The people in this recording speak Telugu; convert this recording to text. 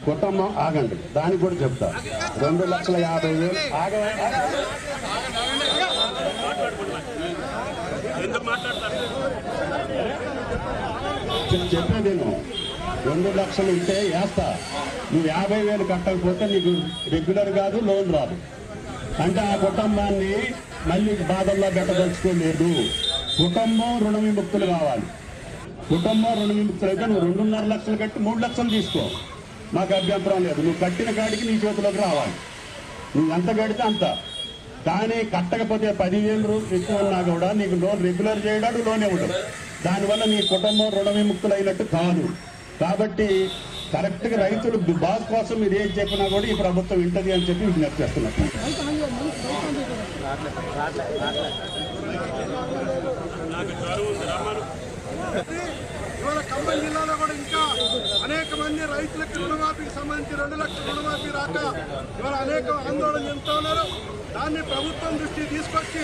కుటుంబం ఆగండి, దానికి కూడా చెప్తా. 2,50,000 చెప్పేది నేను. 2 లక్షలు ఉంటే వేస్తా, నువ్వు 50,000 కట్టకపోతే నీకు రెగ్యులర్ కాదు, లోన్ రాదు. అంటే ఆ కుటుంబాన్ని మళ్ళీ బాధల్లో పెట్టదలుచుకోలేదు. కుటుంబం రుణ విముక్తులు కావాలి. కుటుంబం రుణ విముక్తులు అయితే నువ్వు 2.5 లక్షలు కట్టి 3 లక్షలు తీసుకో, నాకు అభ్యంతరం లేదు. నువ్వు కట్టిన కాడికి నీ చేతిలోకి రావాలి. నువ్వు ఎంత కడితే అంత. కానీ కట్టకపోతే 10,000 ఎక్కువ ఉన్నా కూడా నీకు లోన్ రెగ్యులర్ చేయడాడు, లోన్ ఇవ్వడం. దానివల్ల నీ కుటుంబం రుణ విముక్తులు అయినట్టు కాదు. కాబట్టి కరెక్ట్గా రైతులు బాధ కోసం మీరు ఏం చెప్పినా కూడా ఈ ప్రభుత్వం వింటది అని చెప్పి విజ్ఞప్తి చేస్తున్నారు. ఇవాళ ఖమ్మం జిల్లాలో కూడా ఇంకా అనేక మంది రైతులకు రుణమాఫీకి సంబంధించి 2 లక్షల రుణమాఫీ రాక ఇవాళ అనేక ఆందోళన చెందుతూ ఉన్నారు. దాన్ని ప్రభుత్వం దృష్టికి తీసుకొచ్చి